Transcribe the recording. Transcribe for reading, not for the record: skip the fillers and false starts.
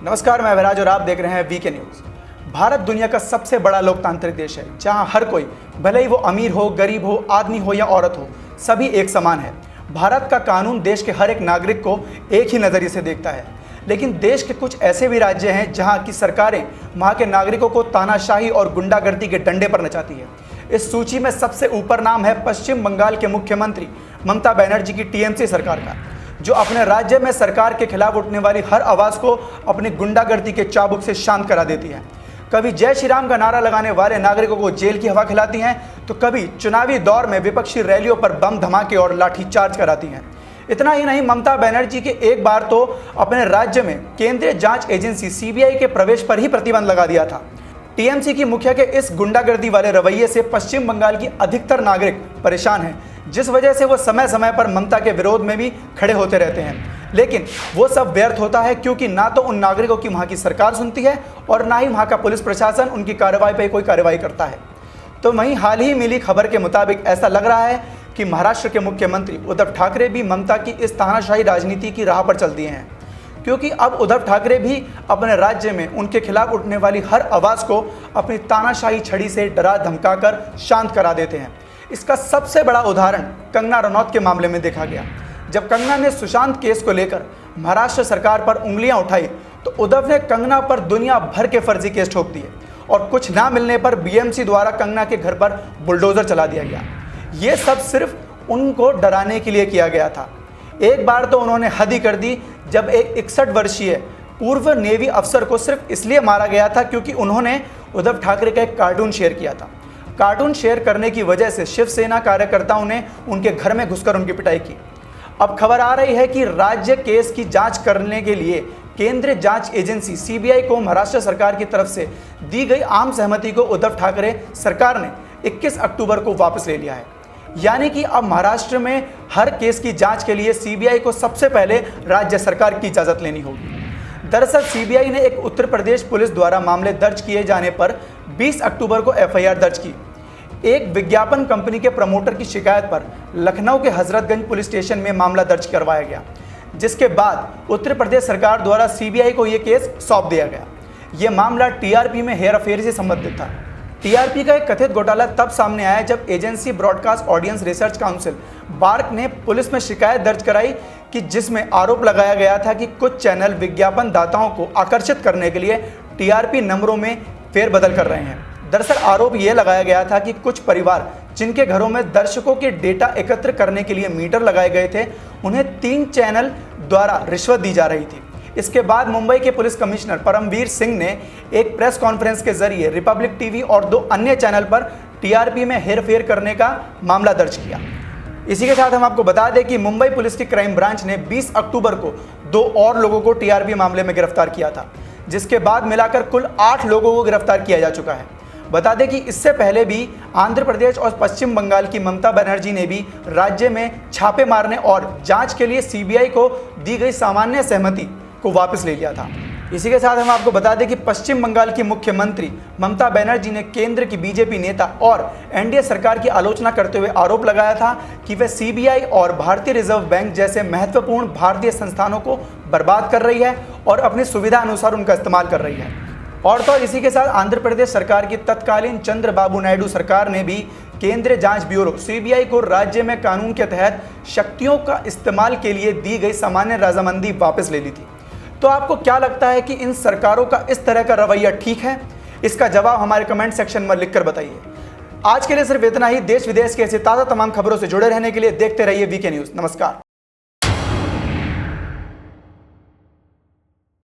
नमस्कार, मैं विराज और आप देख रहे हैं वीके न्यूज़। भारत दुनिया का सबसे बड़ा लोकतांत्रिक देश है, जहां हर कोई, भले ही वो अमीर हो, गरीब हो, आदमी हो या औरत हो, सभी एक समान है। भारत का कानून देश के हर एक नागरिक को एक ही नज़रिए से देखता है। लेकिन देश के कुछ ऐसे भी राज्य हैं जहां की सरकारें वहां के नागरिकों को तानाशाही और गुंडागर्दी के डंडे पर नचाती है। इस सूची में सबसे ऊपर नाम है पश्चिम बंगाल के मुख्यमंत्री ममता बनर्जी की टीएमसी सरकार का, जो अपने राज्य में सरकार के खिलाफ उठने वाली हर आवाज़ को अपनी गुंडागर्दी के चाबुक से शांत करा देती है। कभी जय श्री राम का नारा लगाने वाले नागरिकों को जेल की हवा खिलाती हैं, तो कभी चुनावी दौर में विपक्षी रैलियों पर बम धमाके और लाठीचार्ज कराती हैं। इतना ही नहीं, ममता बनर्जी के एक बार तो अपने राज्य में केंद्रीय जांच एजेंसी सीबीआई के प्रवेश पर ही प्रतिबंध लगा दिया था। टीएमसी की मुखिया के इस गुंडागर्दी वाले रवैये से पश्चिम बंगाल की अधिकतर नागरिक परेशान हैं, जिस वजह से वो समय समय पर ममता के विरोध में भी खड़े होते रहते हैं। लेकिन वो सब व्यर्थ होता है, क्योंकि ना तो उन नागरिकों की वहाँ की सरकार सुनती है और ना ही वहाँ का पुलिस प्रशासन उनकी कार्रवाई पर कोई कार्रवाई करता है। तो वहीं हाल ही मिली खबर के मुताबिक ऐसा लग रहा है कि महाराष्ट्र के मुख्यमंत्री उद्धव ठाकरे भी ममता की इस तानाशाही राजनीति की राह पर चल दिए हैं, क्योंकि अब उद्धव ठाकरे भी अपने राज्य में उनके खिलाफ उठने वाली हर आवाज़ को अपनी तानाशाही छड़ी से डरा धमकाकर शांत करा देते हैं। इसका सबसे बड़ा उदाहरण कंगना रनौत के मामले में देखा गया। जब कंगना ने सुशांत केस को लेकर महाराष्ट्र सरकार पर उंगलियां उठाई, तो उद्धव ने कंगना पर दुनिया भर के फर्जी केस ठोक दिए और कुछ ना मिलने पर बीएमसी द्वारा कंगना के घर पर बुलडोजर चला दिया गया। ये सब सिर्फ उनको डराने के लिए किया गया था। एक बार तो उन्होंने हद ही कर दी, जब एक 61 वर्षीय पूर्व नेवी अफसर को सिर्फ इसलिए मारा गया था क्योंकि उन्होंने उद्धव ठाकरे का एक कार्टून शेयर किया था। कार्टून शेयर करने की वजह से शिवसेना कार्यकर्ताओं ने उनके घर में घुसकर उनकी पिटाई की। अब खबर आ रही है कि राज्य केस की जांच करने के लिए केंद्रीय जांच एजेंसी सीबीआई को महाराष्ट्र सरकार की तरफ से दी गई आम सहमति को उद्धव ठाकरे सरकार ने 21 अक्टूबर को वापस ले लिया है। यानी कि अब महाराष्ट्र में हर केस की जांच के लिए सीबीआई को सबसे पहले राज्य सरकार की इजाज़त लेनी होगी। दरअसल सीबीआई ने एक उत्तर प्रदेश पुलिस द्वारा मामले दर्ज किए जाने पर 20 अक्टूबर को एफआईआर दर्ज की। एक विज्ञापन कंपनी के प्रमोटर की शिकायत पर लखनऊ के हजरतगंज पुलिस स्टेशन में मामला दर्ज करवाया गया, जिसके बाद उत्तर प्रदेश सरकार द्वारा सीबीआई को यह केस सौंप दिया गया। यह मामला टीआरपी में हेराफेरी से संबंधित था। टीआरपी का एक कथित घोटाला तब सामने आया जब agency broadcast audience research council BARC ने पुलिस में शिकायत दर्ज कराई कि जिसमें आरोप लगाया गया था कि कुछ चैनल विज्ञापन दाताओं को आकर्षित करने के लिए टीआरपी नंबरों में फेरबदल कर रहे हैं। दरअसल आरोप यह लगाया गया था कि कुछ परिवार जिनके घरों में दर्शकों के डेटा एकत्र करने के लिए मीटर लगाए गए थे, उन्हें 3 चैनल द्वारा रिश्वत दी जा रही थी। इसके बाद मुंबई के पुलिस कमिश्नर परमवीर सिंह ने एक प्रेस कॉन्फ्रेंस के जरिए रिपब्लिक टीवी और 2 अन्य चैनल पर टीआरपी में हेरफेर करने का मामला दर्ज किया। इसी के साथ हम आपको बता दें कि मुंबई पुलिस की क्राइम ब्रांच ने 20 अक्टूबर को 2 और लोगों को टीआरपी मामले में गिरफ्तार किया था, जिसके बाद मिलाकर कुल 8 लोगों को गिरफ्तार किया जा चुका है। बता दें कि इससे पहले भी आंध्र प्रदेश और पश्चिम बंगाल की ममता बनर्जी ने भी राज्य में छापे मारने और जांच के लिए सीबीआई को दी गई सामान्य सहमति को वापस ले लिया था। इसी के साथ हम आपको बता दें कि पश्चिम बंगाल की मुख्यमंत्री ममता बनर्जी ने केंद्र की बीजेपी नेता और एनडीए सरकार की आलोचना करते हुए आरोप लगाया था कि वह सीबीआई और भारतीय रिजर्व बैंक जैसे महत्वपूर्ण भारतीय संस्थानों को बर्बाद कर रही है और अपनी सुविधा अनुसार उनका इस्तेमाल कर रही है। और तो इसी के साथ आंध्र प्रदेश सरकार की तत्कालीन चंद्रबाबू नायडू सरकार ने भी केंद्रीय जांच ब्यूरो सीबीआई को राज्य में कानून के तहत शक्तियों का इस्तेमाल के लिए दी गई सामान्य रजामंदी वापस ले ली थी। तो आपको क्या लगता है कि इन सरकारों का इस तरह का रवैया ठीक है? इसका जवाब हमारे कमेंट सेक्शन में लिखकर बताइए। आज के लिए सिर्फ इतना ही। देश विदेश के ऐसे ताज़ा तमाम खबरों से जुड़े रहने के लिए देखते रहिए वीके न्यूज़। नमस्कार।